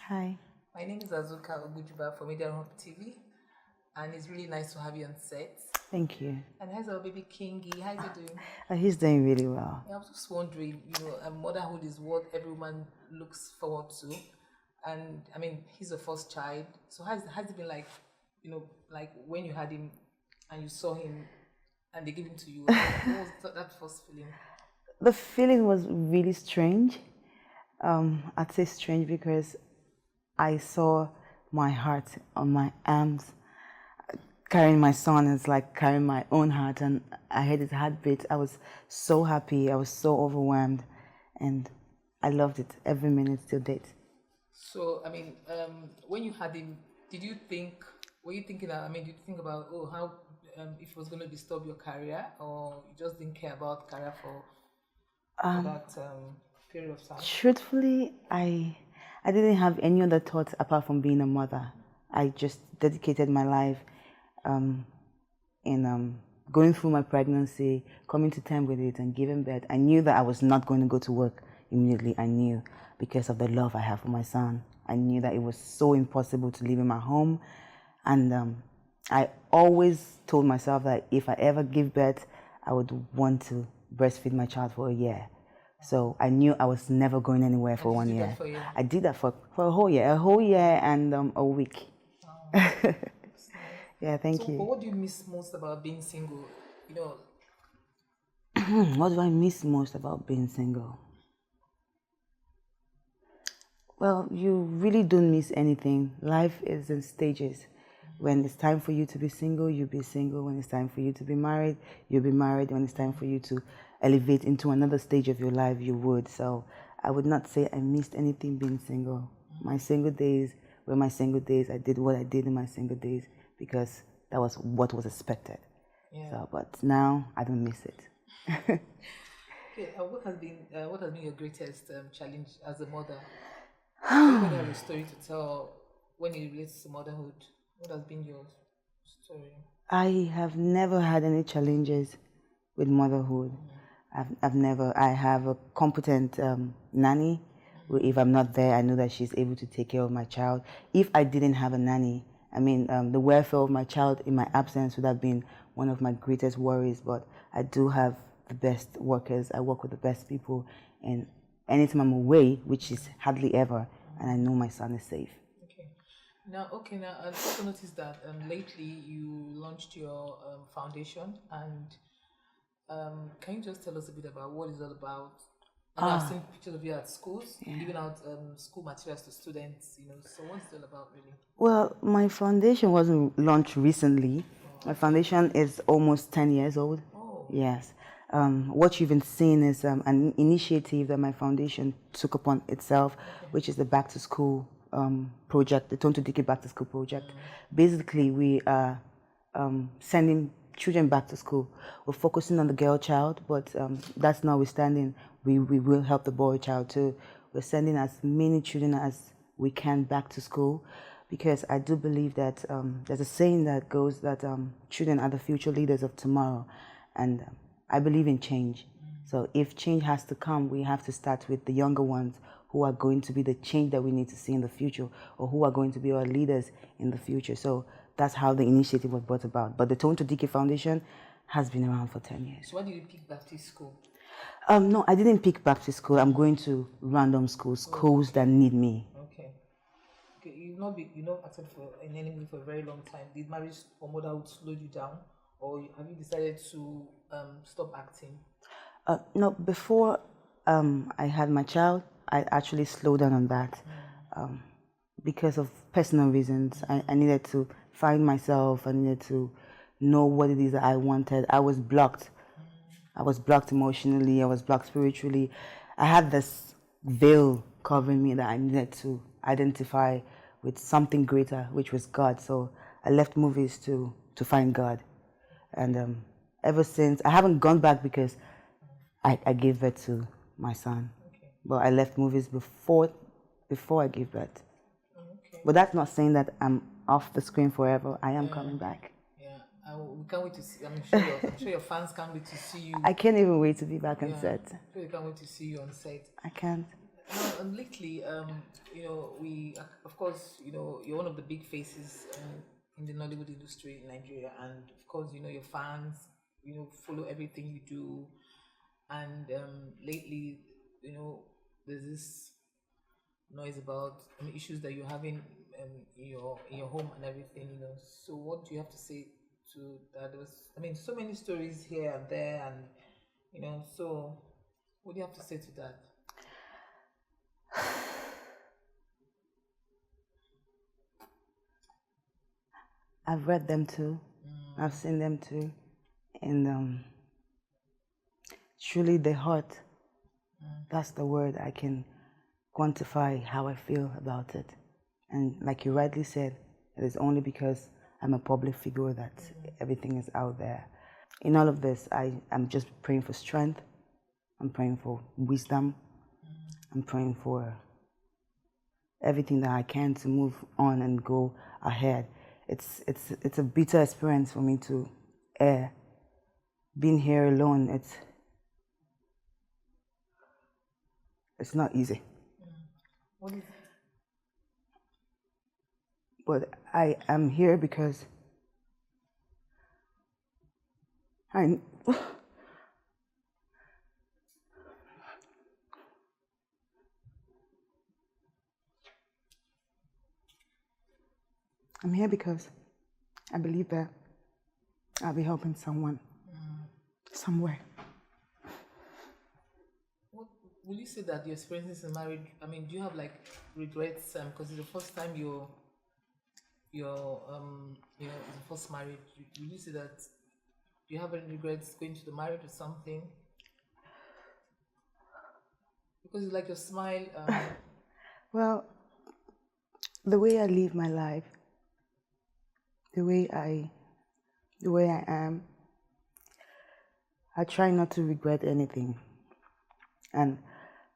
Hi. My name is Azuka Ogujuba from Mediaroomhub TV, and it's really nice to have you on set. Thank you. And how's our baby Kingy? How's he doing? He's doing really well. I was just wondering, motherhood is what every woman looks forward to, and I mean, he's the first child. So has it been like, like when you had him and you saw him and they gave him to you? What was that first feeling? The feeling was really strange. I'd say strange because I saw my heart on my arms. Carrying my son is like carrying my own heart, and I heard his heartbeat. I was so happy. I was so overwhelmed, and I loved it every minute till date. So, I mean, when you had him, were you thinking that, did you think about, how, if it was going to disturb your career, or you just didn't care about career for that period of time? Truthfully, I didn't have any other thoughts apart from being a mother. I just dedicated my life in going through my pregnancy, coming to terms with it, and giving birth. I knew that I was not going to go to work immediately. I knew, because of the love I have for my son. I knew that it was so impossible to leave him at home, and I always told myself that if I ever give birth, I would want to breastfeed my child for a year. So I knew I was never going anywhere for 1 year. I did that for a whole year and a week. Oh. Yeah, thank you. But what do you miss most about being single? What do I miss most about being single? Well, you really don't miss anything. Life is in stages. When it's time for you to be single, you'll be single. When it's time for you to be married, you'll be married. When it's time for you to elevate into another stage of your life, you would. So I would not say I missed anything being single. My single days were my single days. I did what I did in my single days because that was what was expected. Yeah. So, but now I don't miss it. Okay, what has been your greatest challenge as a mother? Everybody has a story to tell when it relates to motherhood. What has been your story? I have never had any challenges with motherhood. I have a competent nanny. If I'm not there, I know that she's able to take care of my child. If I didn't have a nanny, the welfare of my child in my absence would have been one of my greatest worries. But I do have the best workers. I work with the best people. And anytime I'm away, which is hardly ever, and I know my son is safe. Now, I also noticed that lately you launched your foundation, and can you just tell us a bit about what it's all about? I've seen pictures of you at schools, giving out school materials to students, so what's it all about, really? Well, my foundation wasn't launched recently. My foundation is almost 10 years old. Oh. Yes. What you've been seeing is an initiative that my foundation took upon itself, which is the Back to School project, the Tonto Dikeh Back to School project. Basically, we are sending children back to school. We're focusing on the girl child, but that's notwithstanding, we will help the boy child too. We're sending as many children as we can back to school, because I do believe that there's a saying that goes that children are the future leaders of tomorrow, and I believe in change. So if change has to come, we have to start with the younger ones who are going to be the change that we need to see in the future, or who are going to be our leaders in the future. So that's how the initiative was brought about. But the Tonto Dikeh Foundation has been around for 10 years. So why did you pick Baptist school? No, I didn't pick Baptist school. I'm going to random schools that need me. Okay, you've not acted in any movie for a very long time. Did marriage or motherhood slow you down, or have you decided to stop acting? No, before I had my child, I actually slowed down on that because of personal reasons. I needed to find myself. I needed to know what it is that I wanted. I was blocked. I was blocked emotionally. I was blocked spiritually. I had this veil covering me that I needed to identify with something greater, which was God. So I left movies to find God. And ever since, I haven't gone back because I gave birth to my son. Okay. But I left movies before I gave birth. Okay. But that's not saying that I'm off the screen forever. I am coming back. Yeah, we can't wait to see. I'm sure your fans can't wait to see you. I can't even wait to be back on set. I'm sure they can't wait to see you on set. I can't. And lately, we, of course, you're one of the big faces in the Nollywood industry in Nigeria, and of course, your fans, follow everything you do, and lately, there's this noise about issues that you're having in your home and everything. So what do you have to say to that? There was, so many stories here and there, and so what do you have to say to that? I've read them too. I've seen them too. And truly they hurt. That's the word I can quantify how I feel about it. And like you rightly said, it is only because I'm a public figure that everything is out there. In all of this, I'm just praying for strength. I'm praying for wisdom. I'm praying for everything that I can to move on and go ahead. It's a bitter experience for me to air. Being here alone, it's not easy. What is it? But I am here because I'm here because I believe that I'll be helping someone somewhere. Will you say that your experiences in marriage, do you have like regrets? Because it's the first time you're the first marriage. Will you say that, do you have any regrets going to the marriage or something? Because it's like your smile. Well, the way I live my life, the way I am, I try not to regret anything. And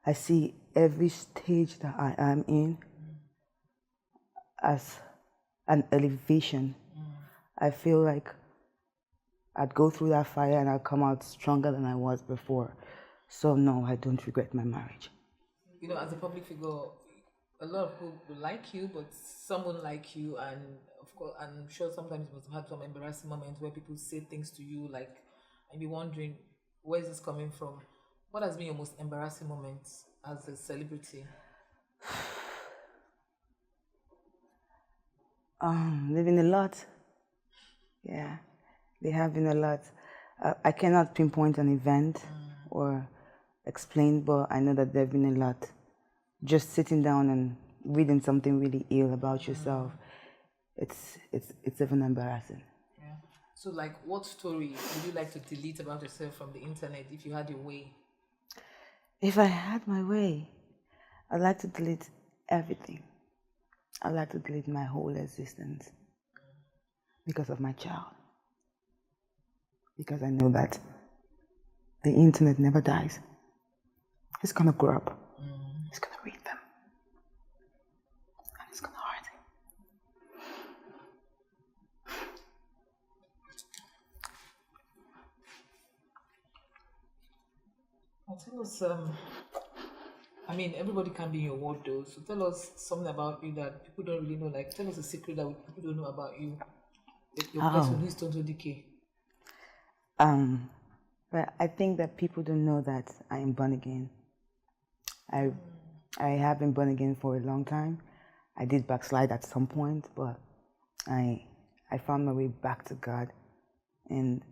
I see every stage that I am in as an elevation. I feel like I'd go through that fire and I'd come out stronger than I was before. So no, I don't regret my marriage. As a public figure, a lot of people will like you, but some won't like you, and of course, I'm sure sometimes you must have had some embarrassing moments where people say things to you, like, and you're wondering, where is this coming from? What has been your most embarrassing moment as a celebrity? Living a lot. Yeah, they have been a lot. I cannot pinpoint an event or explain, but I know that there have been a lot. Just sitting down and reading something really ill about yourself, it's even embarrassing. Yeah. So, like, what story would you like to delete about yourself from the internet if you had your way? If I had my way, I'd like to delete everything. I'd like to delete my whole existence because of my child. Because I know that the internet never dies. It's gonna grow up. It's gonna read them. And it's gonna hurt him. Tell us, everybody can be in your world though, so tell us something about you that people don't really know. Like, tell us a secret that people don't know about you. Like your person who is Tonto Dikeh. But I think that people don't know that I am born again. I have been born again for a long time. I did backslide at some point, but I found my way back to God, and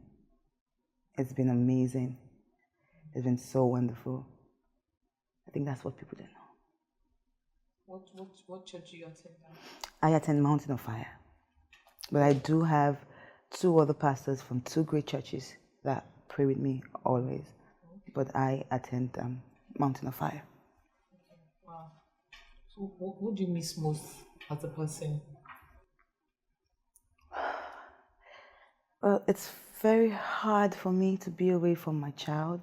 it's been amazing. It's been so wonderful. I think that's what people don't know. What church do you attend now? I attend Mountain of Fire, but I do have 2 other pastors from 2 great churches that pray with me always. But I attend Mountain of Fire. Wow. So what do you miss most as a person? Well, it's very hard for me to be away from my child.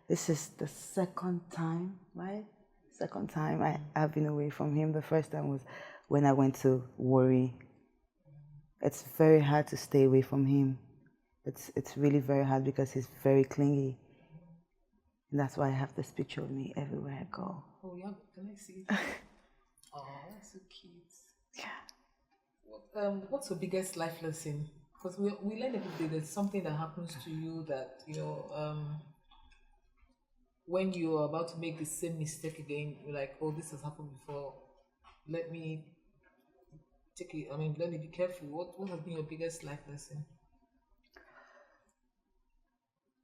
This is the second time, right? Second time I have been away from him. The first time was when I went to Warri. It's very hard to stay away from him. It's really very hard because he's very clingy. And that's why I have this picture of me everywhere I go. Oh, yeah. Can I see it? Oh, that's so cute. Yeah. What's your biggest life lesson? Because we learn every day there's something that happens to you that, when you are about to make the same mistake again, you're like, oh, this has happened before. Let me let me be careful. What has been your biggest life lesson?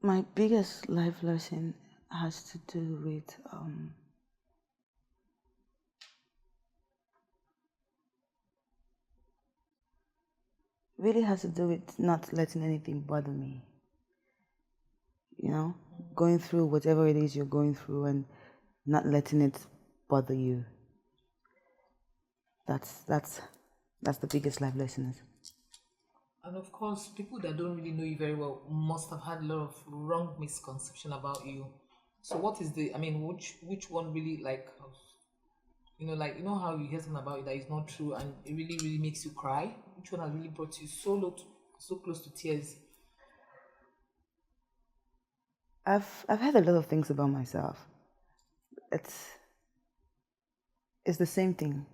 My biggest life lesson has to do with really has to do with not letting anything bother me. Going through whatever it is you're going through and not letting it bother you. That's the biggest life lesson. And of course, people that don't really know you very well must have had a lot of wrong misconception about you. So what is which one really how you hear something about you that is not true and it really, really makes you cry? Which one has really brought you so close to tears? I've heard a lot of things about myself. It's the same thing.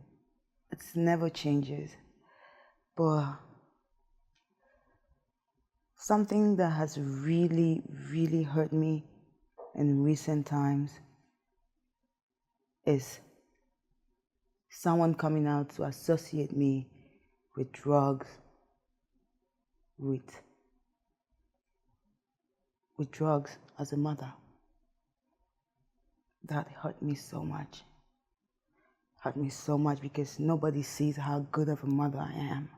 It never changes. But something that has really, really hurt me in recent times is someone coming out to associate me with drugs, with drugs as a mother. That hurt me so much. Hurt me so much because nobody sees how good of a mother I am.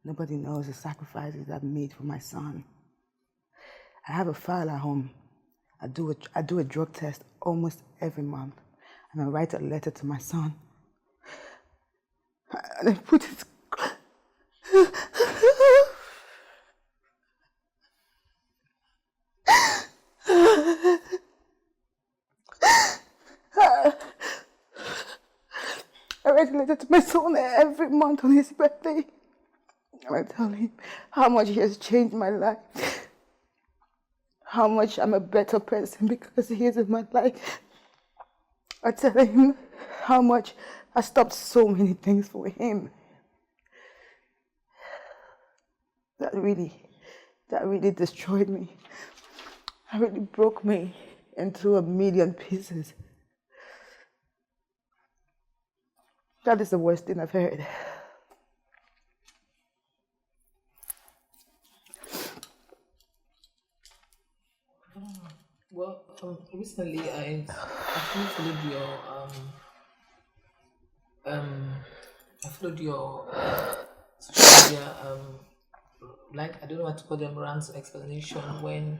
Nobody knows the sacrifices I've made for my son. I have a file at home. I do a drug test almost every month, and I write a letter to my son. And I put it. I write a letter to my son every month on his birthday. And I tell him how much he has changed my life. How much I'm a better person because he is in my life. I tell him how much I stopped so many things for him. That really destroyed me. That really broke me into a million pieces. That is the worst thing I've heard. Well, recently I actually followed your social media I don't know what to call them, rants explanation when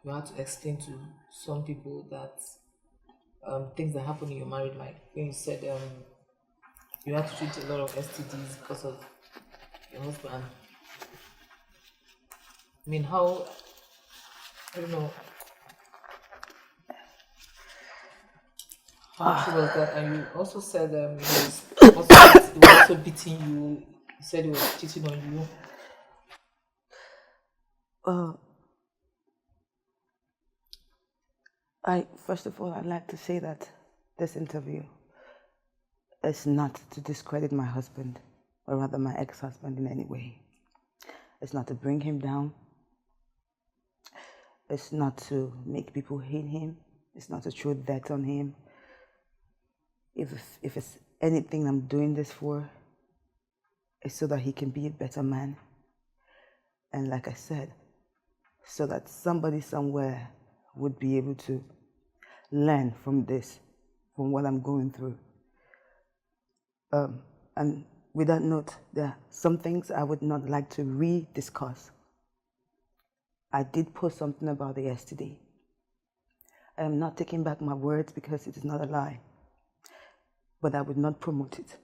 you had to explain to some people that things that happen in your married life. When you said you had to treat a lot of STDs because of your husband. I mean, how, I don't know, how true was that? And you also said he was also beating you. He said he was cheating on you. First of all, I'd like to say that this interview is not to discredit my husband, or rather my ex-husband in any way. It's not to bring him down. It's not to make people hate him. It's not to throw dirt on him. If it's anything I'm doing this for, it's so that he can be a better man. And like I said, so that somebody somewhere would be able to learn from this, from what I'm going through. And with that note, there are some things I would not like to re-discuss. I did post something about it yesterday. I am not taking back my words because it is not a lie. But I would not promote it.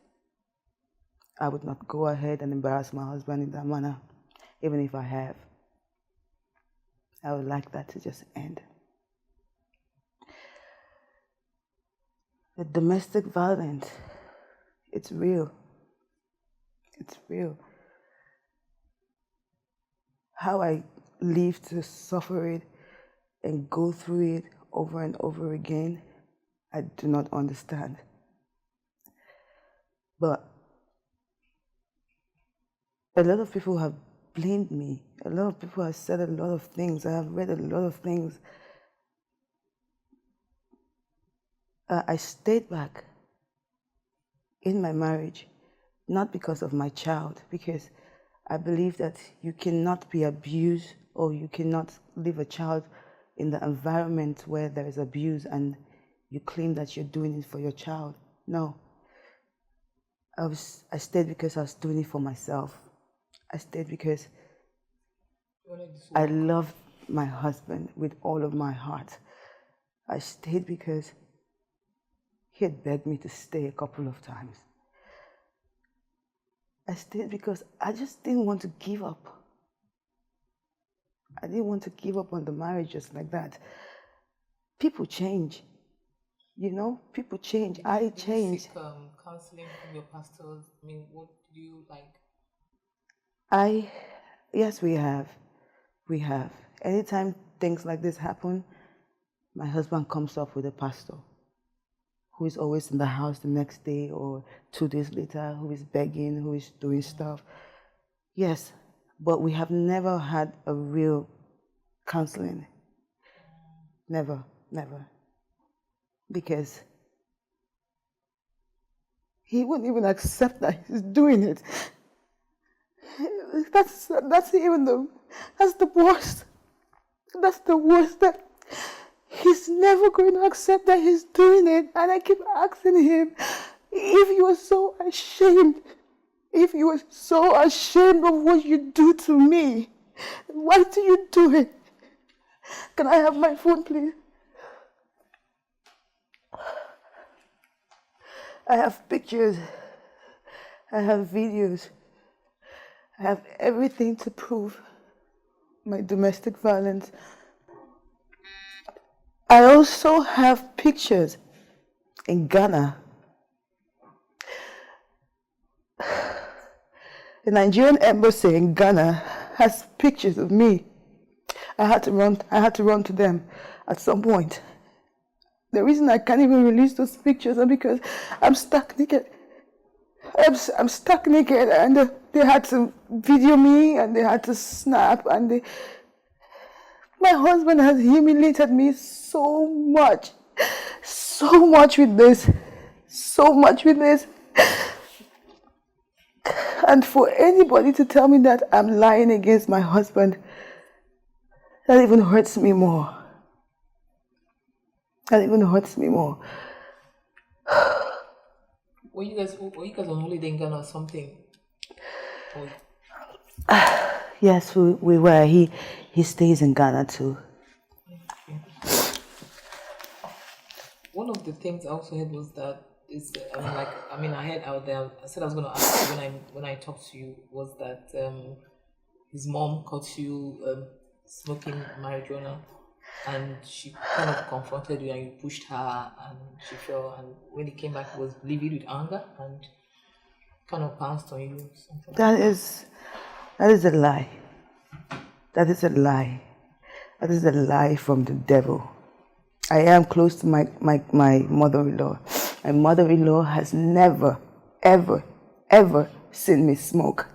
I would not go ahead and embarrass my husband in that manner, even if I have. I would like that to just end. The domestic violence, it's real. It's real. How I live to suffer it and go through it over and over again, I do not understand. But a lot of people have blamed me. A lot of people have said a lot of things. I have read a lot of things. I stayed back in my marriage, not because of my child, because I believe that you cannot be abused or you cannot leave a child in the environment where there is abuse and you claim that you're doing it for your child. No. I stayed because I was doing it for myself. I stayed because I loved my husband with all of my heart. I stayed because he had begged me to stay a couple of times. I stayed because I just didn't want to give up. I didn't want to give up on the marriage just like that. People change. You know, people change. I changed. Did you seek counseling from your pastors? I mean, what do you like? Yes, we have. We have. Anytime things like this happen, my husband comes up with a pastor who is always in the house the next day or 2 days later, who is begging, who is doing stuff. Yes, but we have never had a real counseling. Never, never. Because he wouldn't even accept that he's doing it. That's the worst. That's the worst. That he's never going to accept that he's doing it. And I keep asking him, if you are so ashamed of what you do to me, why do you do it? Can I have my phone, please? I have pictures. I have videos. I have everything to prove my domestic violence. I also have pictures in Ghana. The Nigerian embassy in Ghana has pictures of me. I had to run to them at some point. The reason I can't even release those pictures is because I'm stuck naked. I'm stuck naked, and they had to video me, and they had to snap, and my husband has humiliated me so much with this, and for anybody to tell me that I'm lying against my husband, that even hurts me more. That even hurts me more. Were you guys on holiday in Ghana or something? Yes, we were. He stays in Ghana too. One of the things I also heard was that I heard out there. I said I was going to ask you when I talked to you was that his mom caught you smoking marijuana. And she kind of confronted you and you pushed her and she fell, and when he came back he was livid with anger and kind of pounced on you. That is a lie. That is a lie. That is a lie from the devil. I am close to my mother-in-law. My mother-in-law has never, ever, ever seen me smoke.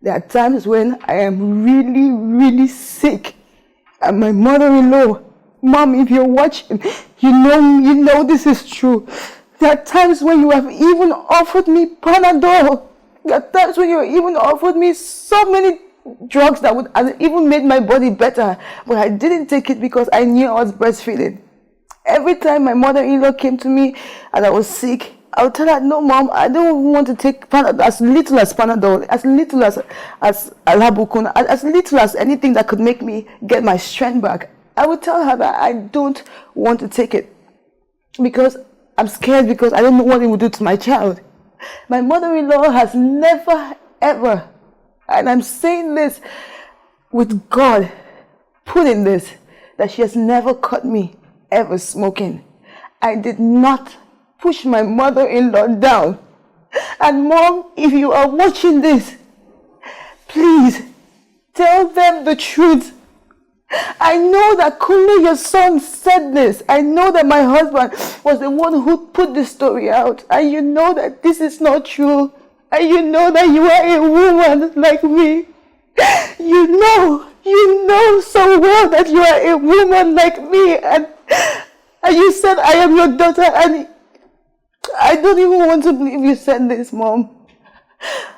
There are times when I am really, really sick. And my mother-in-law, Mom, if you're watching, you know this is true. There are times when you have even offered me Panadol. There are times when you even offered me so many drugs that would have even made my body better. But I didn't take it because I knew I was breastfeeding. Every time my mother-in-law came to me and I was sick, I would tell her, no, Mom, I don't want to take Panadol, as little as Panadol, as little as Alabukun, as little as anything that could make me get my strength back. I would tell her that I don't want to take it because I'm scared, because I don't know what it will do to my child. My mother-in-law has never, ever, and I'm saying this with God, put in this, that she has never caught me ever smoking. I did not push my mother-in-law down. And Mom, if you are watching this, please tell them the truth. I know that Kunle, your son, said this. I know that my husband was the one who put this story out. And you know that this is not true. And you know that you are a woman like me. You know so well that you are a woman like me. And you said I am your daughter. And I don't even want to believe you said this, Mom.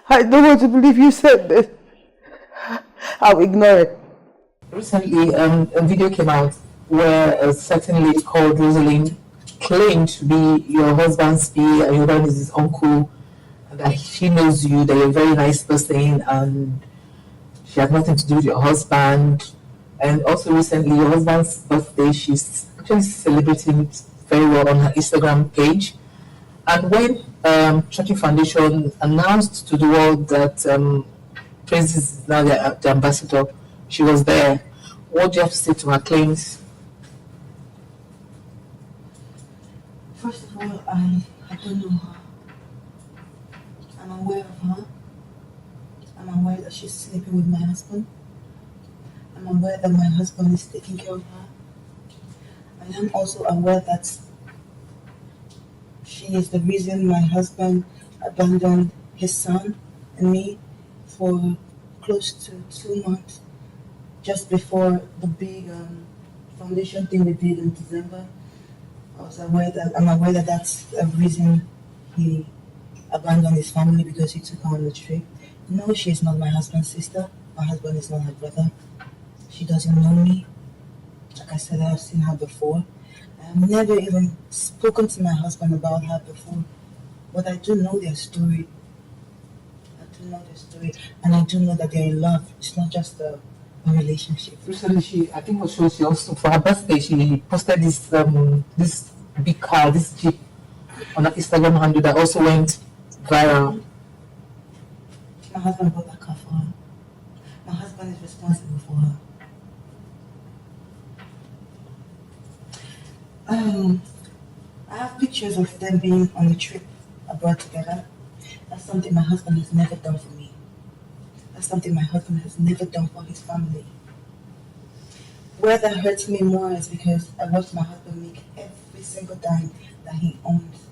I don't want to believe you said this. I'll ignore it. Recently, a video came out where a certain lady called Rosalind claimed to be your husband's PA and your husband is his uncle, and that she knows you, that you're a very nice person, and she had nothing to do with your husband. And also recently, your husband's birthday, she's actually celebrating it very well on her Instagram page. And when Churchy Foundation announced to the world that Princess is now the ambassador, she was there. What do you have to say to her claims? First of all, I don't know her. I'm aware of her. I'm aware that she's sleeping with my husband. I'm aware that my husband is taking care of her. I am also aware that she is the reason my husband abandoned his son and me for close to 2 months, just before the big foundation thing we did in December. I'm aware that that's the reason he abandoned his family, because he took her on the trip. No, she is not my husband's sister. My husband is not her brother. She doesn't know me. Like I said, I have seen her before. I have never even spoken to my husband about her before. But I do know their story. And I do know that they're in love. It's not just a relationship. Recently, I think she also, for her birthday, she posted this this big car, this Jeep, on her Instagram handle that also went viral. My husband bought that car for her. My husband is responsible for her. I have pictures of them being on a trip abroad together. That's something my husband has never done for me. That's something my husband has never done for his family. Where that hurts me more is because I watch my husband make every single dime that he owns.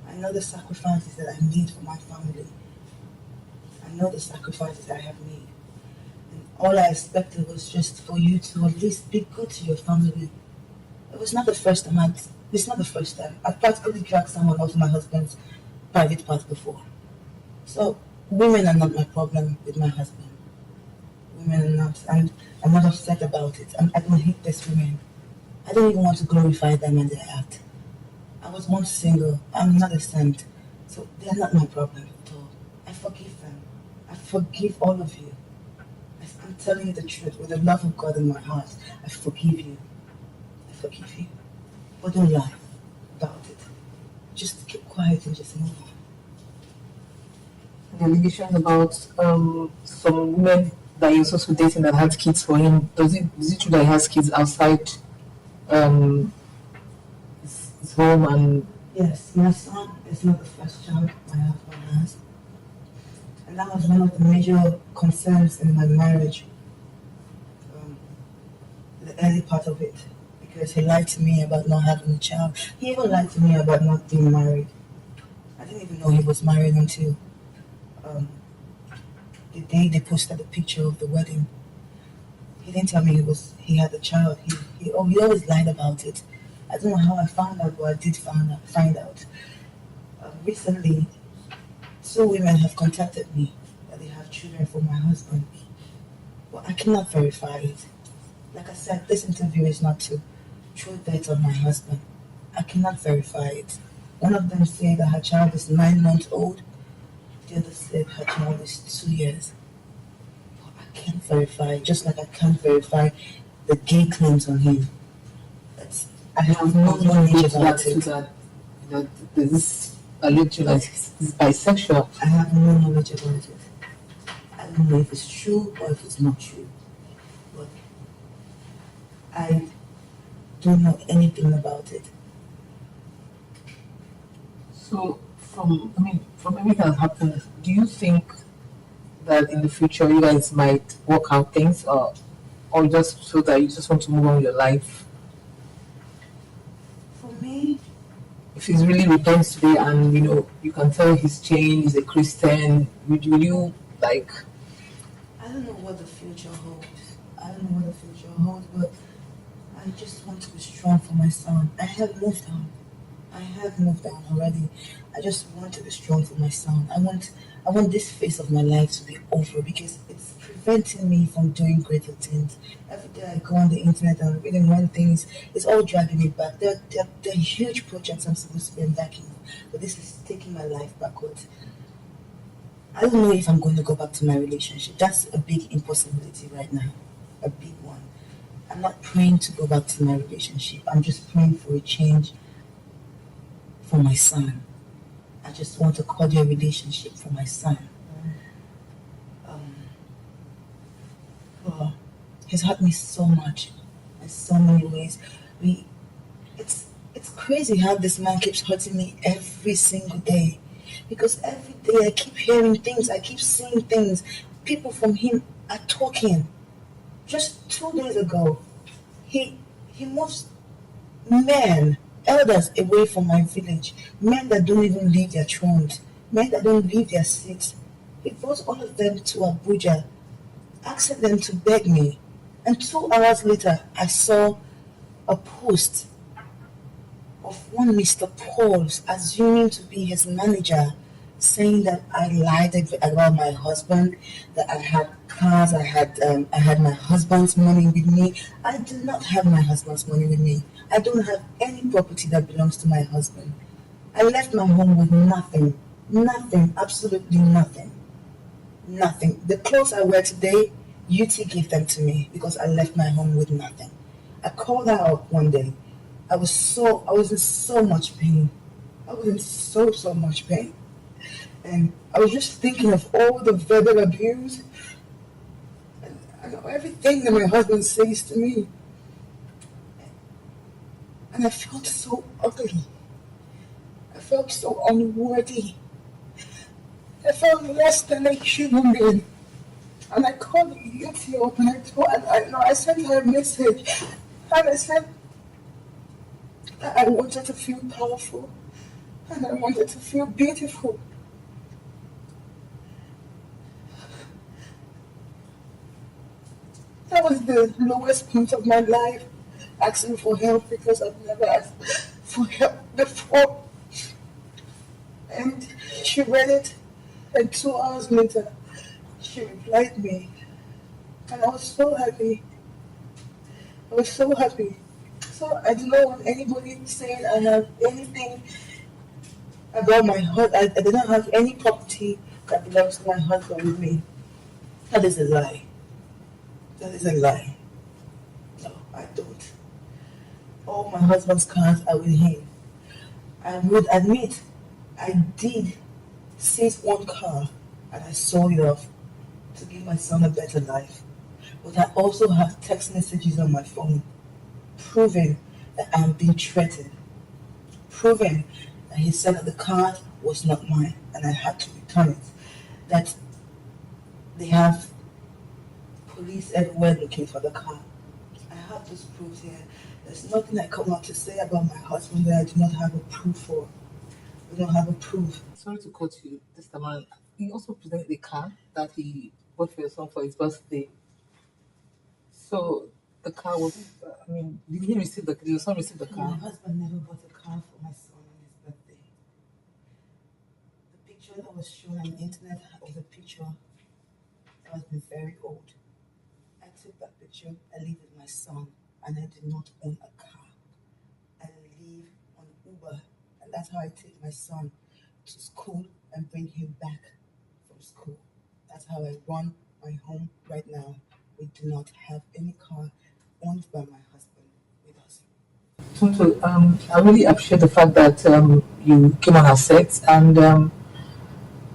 I know the sacrifices that I made for my family. I know the sacrifices I have made. And all I expected was just for you to at least be good to your family. It was not the first time I've practically dragged someone off my husband's private part before. So women are not my problem with my husband. Women are not, and I'm not upset about it. I don't hate these women. I don't even want to glorify them and their act. I was once single. I'm not a saint. So they're not my problem at all. I forgive them. I forgive all of you. I'm telling you the truth with the love of God in my heart. I forgive you. I forgive you. But don't lie about it. Just keep quiet and just move on. The allegation about some women that he was also dating that had kids for him. Is it true that he has kids outside his home? And yes, my son is not the first child my husband has. And that was one of the major concerns in my marriage, the early part of it, because he lied to me about not having a child. He even lied to me about not being married. I didn't even know he was married until the day they posted the picture of the wedding. He didn't tell me he had a child. He always lied about it. I don't know how I found out, but I did find out. Recently, 2 women have contacted me that they have children for my husband. But I cannot verify it. Like I said, this interview is not to throw dirt on my husband. I cannot verify it. One of them said that her child is 9 months old. The other said her child is 2 years. But I can't verify it, just like I can't verify the gay claims on him. I have no knowledge about it. That this alleged that he's bisexual. I have no knowledge about it. I don't know if it's true or if it's not true. But I don't know anything about it. So from everything that happened, do you think that in the future you guys might work out things, or or just so that you just want to move on with your life? For me, if he's really repents today and you can tell he's changed, he's a Christian, would you like? I don't know what the future holds, but I just want to be strong for my son. I have moved on already. I just want to be strong for my son. I want this phase of my life to be over because it's preventing me from doing greater things. Every day I go on the internet and reading one thing, it's all dragging me back. There are huge projects I'm supposed to be embarking on, but this is taking my life backwards. I don't know if I'm going to go back to my relationship. That's a big impossibility right now, a big one. I'm not praying to go back to my relationship. I'm just praying for a change for my son. I just want a cordial relationship for my son. He's hurt me so much in so many ways. It's crazy how this man keeps hurting me every single day. Because every day I keep hearing things, I keep seeing things. People from him are talking. Just 2 days ago, he moves men, elders away from my village, men that don't even leave their thrones, men that don't leave their seats. He brought all of them to Abuja, asking them to beg me. And 2 hours later, I saw a post of one Mr. Pauls assuming to be his manager, saying that I lied about my husband, that I had cars, I had my husband's money with me. I do not have my husband's money with me. I don't have any property that belongs to my husband. I left my home with nothing, absolutely nothing. The clothes I wear today, UT gave them to me because I left my home with nothing. I called her up one day. I was in so much pain. I was in so much pain. And I was just thinking of all the verbal abuse and everything that my husband says to me. And I felt so ugly. I felt so unworthy. I felt less than a human being. And I called Yeti up and I sent her a message. And I said that I wanted to feel powerful. And I wanted to feel beautiful. That was the lowest point of my life, asking for help because I've never asked for help before. And she read it, and 2 hours later, she replied me. And I was so happy. So I do not want anybody saying I have anything about my husband. I do not have any property that belongs to my husband with me. That is a lie. No, I don't. All my husband's cars are with him. I would admit I did seize one car and I sold it off to give my son a better life. But I also have text messages on my phone proving that I'm being threatened. Proving that he said that the car was not mine and I had to return it. That they have police everywhere looking for the car. I have those proofs here. There's nothing I come out to say about my husband that I do not have a proof for. We don't have a proof. Sorry to cut you this time around. He also presented the car that he bought for your son for his birthday. So the car was, did he receive did your son receive the car? My husband never bought a car for my son on his birthday. The picture that was shown on the internet was a picture that has been very old. I took that picture, I live with my son, and I did not own a car. I live on Uber, and that's how I take my son to school and bring him back from school. That's how I run my home right now. We do not have any car owned by my husband with us. Tonto, I really appreciate the fact that you came on our set, and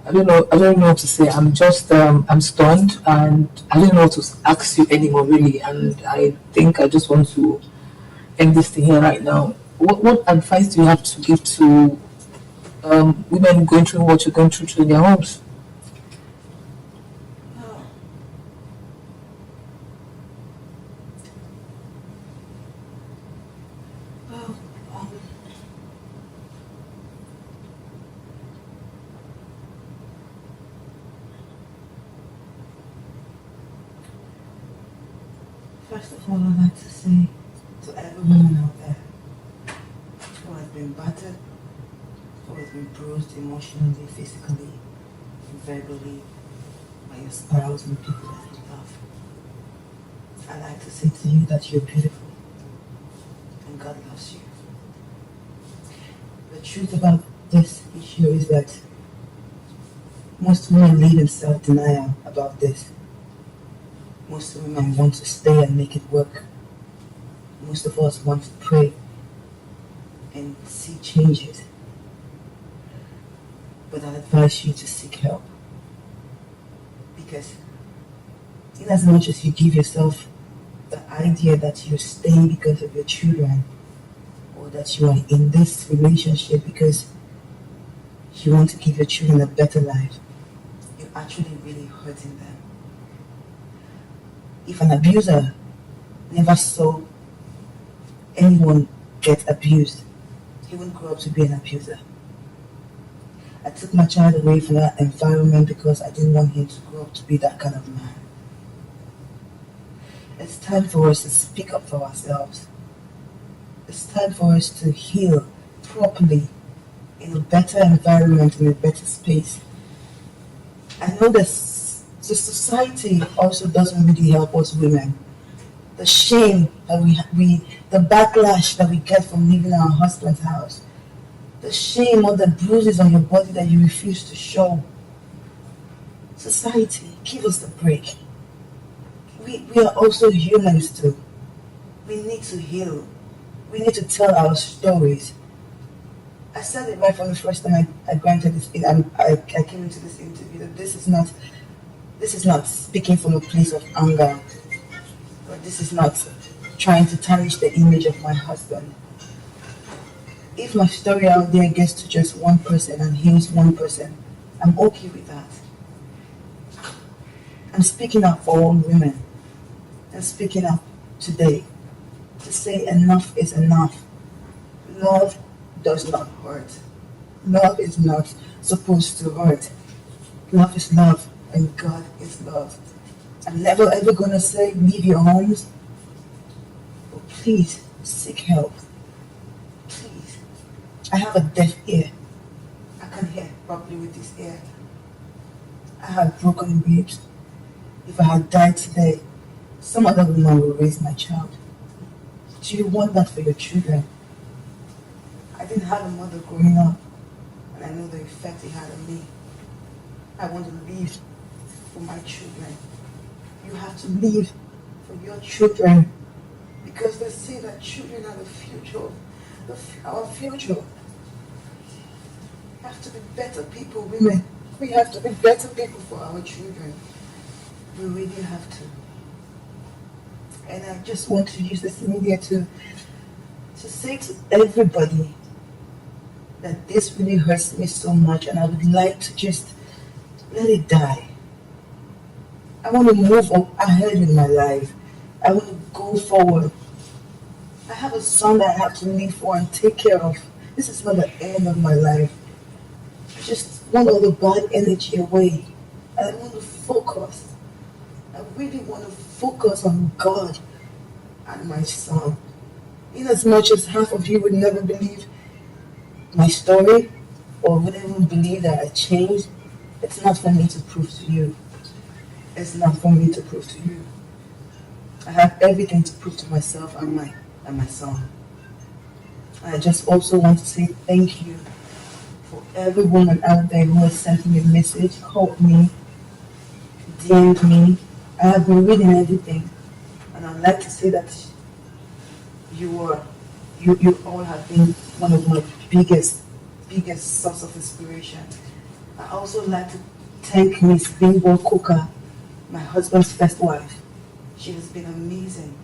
I don't know what to say. I'm just I'm stunned, and I don't know what to ask you anymore, really. And I think I just want to end this thing here right now. What advice do you have to give to women going through what you're going through in their homes? First of all, I'd like to say to every woman out there who has been battered, who has been bruised emotionally, physically, verbally by your spouse and people that you love, I'd like to say to you that you're beautiful and God loves you. The truth about this issue is that most women live in self-denial about this. Most women want to stay and make it work. Most of us want to pray and see changes. But I advise you to seek help. Because in as much as you give yourself the idea that you're staying because of your children, or that you are in this relationship because you want to give your children a better life, you're actually really hurting them. If an abuser never saw anyone get abused, he wouldn't grow up to be an abuser. I took my child away from that environment because I didn't want him to grow up to be that kind of man. It's time for us to speak up for ourselves. It's time for us to heal properly in a better environment, in a better space. I know that the society also doesn't really help us women. The shame that the backlash that we get from leaving our husband's house, the shame or the bruises on your body that you refuse to show. Society, give us a break. We are also humans too. We need to heal. We need to tell our stories. I said it right from the first time I granted this. I came into this interview that this is not speaking from a place of anger, or this is not trying to tarnish the image of my husband. If my story out there gets to just one person and heals one person, I'm okay with that. I'm speaking up for all women. I'm speaking up today to say enough is enough. Love does not hurt. Love is not supposed to hurt. Love is love, and God is love. I'm never ever gonna say leave your homes, but please seek help. Please. I have a deaf ear. I can't hear properly with this ear. I have broken ribs. If I had died today, some other woman will raise my child. Do you want that for your children? I didn't have a mother growing up, and I know the effect it had on me. I want to live for my children. You have to live for your children, because they say that children are the future, our future. We have to be better people, women. We have to be better people for our children. We really have to. And I just want to use this media to say to everybody that this really hurts me so much, and I would like to just let it die. I want to move ahead in my life. I want to go forward. I have a son that I have to live for and take care of. This is not the end of my life. I just want all the bad energy away. And I want to focus. I really want to focus on God and my son. In as much as half of you would never believe my story, or would even believe that I changed, it's not for me to prove to you. It's not for me to prove to you. I have everything to prove to myself and my son. I just also want to say thank you for every woman out there who has sent me a message, called me, DM'd me. I have been reading everything, and I'd like to say that you all have been one of my biggest source of inspiration. I also like to thank Miss Bimbo Coker, my husband's first wife. She has been amazing.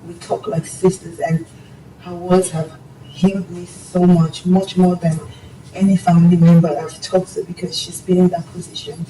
We talk like sisters, and her words have healed me so much more than any family member I've talked to, because she's been in that position.